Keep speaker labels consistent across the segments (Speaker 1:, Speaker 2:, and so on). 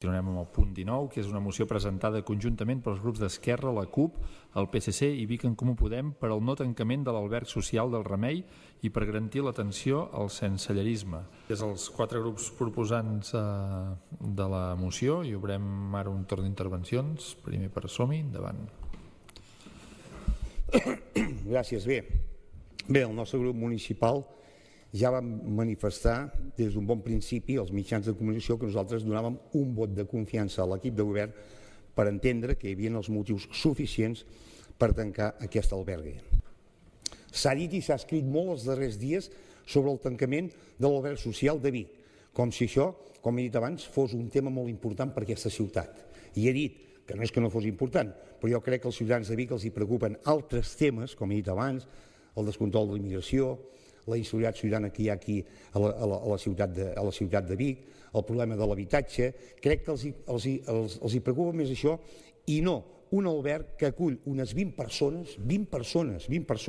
Speaker 1: Continuem amb el punt 19, que és una moció presentada conjuntament pels grups d'Esquerra, la CUP, el PSC i Vic en Comú Podem per al no tancament de l'alberg social del Remei i per garantir l'atenció al sensellarisme. Des dels 4 grups proposants de la moció i obrem ara un torn d'intervencions. Primer per Som-hi, endavant.
Speaker 2: Gràcies. Bé, el nostre grup municipal ja vam manifestar des d'un bon principi als mitjans de comunicació que nosaltres donàvem un vot de confiança a l'equip de govern per entendre que hi havia els motius suficients per tancar aquest albergue. S'ha dit i s'ha escrit molt els darrers dies sobre el tancament de l'alberg social de Vic, com si això, com he dit abans, fos un tema molt important per a aquesta ciutat. I he dit que no és que no fos important, però jo crec que als ciutadans de Vic els hi preocupen altres temes, com he dit abans, el descontrol de la immigració, la inseguretat ciutadana que hi ha aquí a la ciutat de Vic, el problema de l'habitatge. Crec que els hi preocupa més això i no un alberg que acull unes 20 persones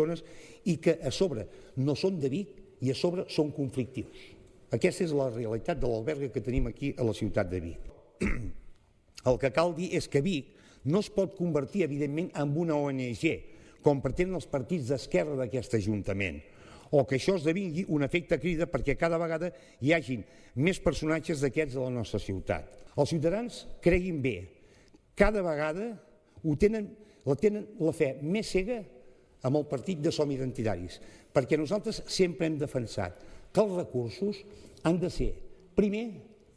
Speaker 2: i que a sobre no són de Vic i a sobre són conflictius. Aquesta és la realitat de l'alberg que tenim aquí a la ciutat de Vic. El que cal dir és que Vic no es pot convertir, evidentment, en una ONG, com pretenen els partits d'esquerra d'aquest Ajuntament, o que això esdevingui un efecte crida perquè cada vegada hi hagin més personatges d'aquests a la nostra ciutat. Els ciutadans, creguin bé, cada vegada tenen la fe més cega amb el partit de Som Identitaris, perquè nosaltres sempre hem defensat que els recursos han de ser, primer,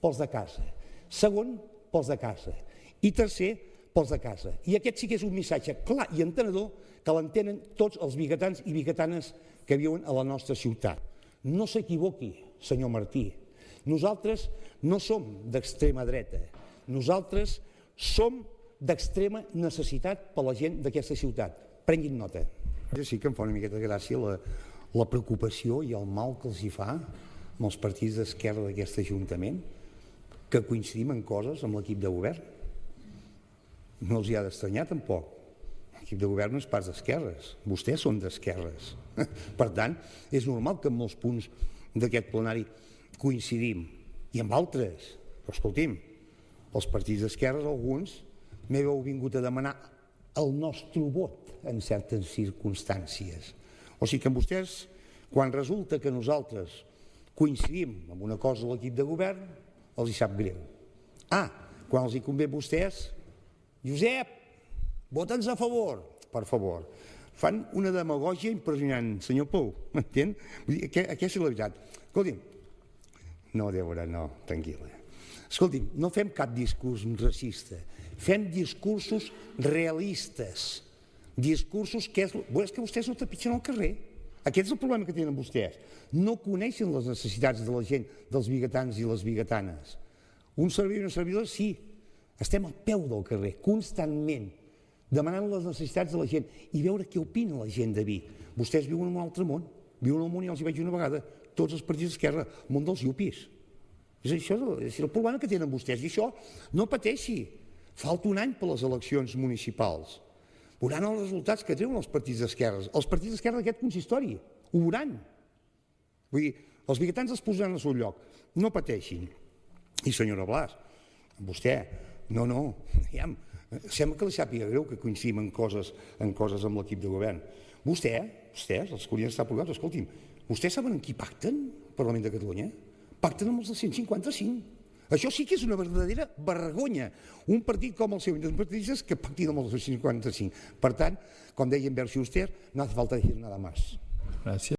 Speaker 2: pels de casa, segon, pels de casa i tercer, pels de casa. I aquest sí que és un missatge clar i entenedor que l'entenen tots els biguetans i biguetanes que viuen a la nostra ciutat. No s'equivoqui, senyor Martí, nosaltres no som d'extrema dreta, nosaltres som d'extrema necessitat per a la gent d'aquesta ciutat. Prenguin nota. Sí que em fa una miqueta de gràcia la preocupació i el mal que els hi fa amb els partits d'esquerra d'aquest Ajuntament, que coincidim en coses amb l'equip de govern. No els hi ha d'estranyar tampoc. L'equip de govern no és pas d'esquerres, vostès són d'esquerres. Per tant, és normal que en molts punts d'aquest plenari coincidim, i amb altres. Però escolti'm, els partits d'esquerres, alguns, m'heu vingut a demanar el nostre vot en certes circumstàncies. O sigui que amb vostès, quan resulta que nosaltres coincidim en una cosa a l'equip de govern, els hi sap greu. Quan els hi convé a vostès, Josep, vota'ns a favor, per favor. Fan una demagògia impressionant, senyor Pou, m'entén? Aquesta és la veritat. Escolti'm, no, Débora, no, tranquil·la. Escolti'm, no fem cap discurs racista, fem discursos realistes, discursos que és que vostès no trepitgen al carrer. Aquest és el problema que tenen vostès. No coneixen les necessitats de la gent, dels biguetans i les biguetanes. Un servidor i una servidora, sí, estem al peu del carrer, constantment, demanant les necessitats de la gent i veure què opina la gent de Vic. Vostès viuen en un altre món, viuen al món, i els hi vaig dir una vegada, tots els partits d'esquerra, el món dels iupis. Això és el problema que tenen vostès, i això no pateixi. Falta un any per les eleccions municipals. Veuran els resultats que treuen els partits d'esquerres, els partits d'esquerra d'aquest consistori, ho veuran. Vull dir, els biguetans es posaran al seu lloc, no pateixin. I senyora Blas, vostè, no, sembla que li sàpiga greu que coincidim en coses amb l'equip de govern. Vostès, els que haurien d'estar provats, escolti'm, vostès saben amb qui pacten al Parlament de Catalunya? Pacten amb els del 155. Això sí que és una verdadera vergonya. Un partit com el seu independentistes que pactin amb els del 155. Per tant, com deia en Bersi Auster, no hace falta decir nada más.
Speaker 1: Gràcies.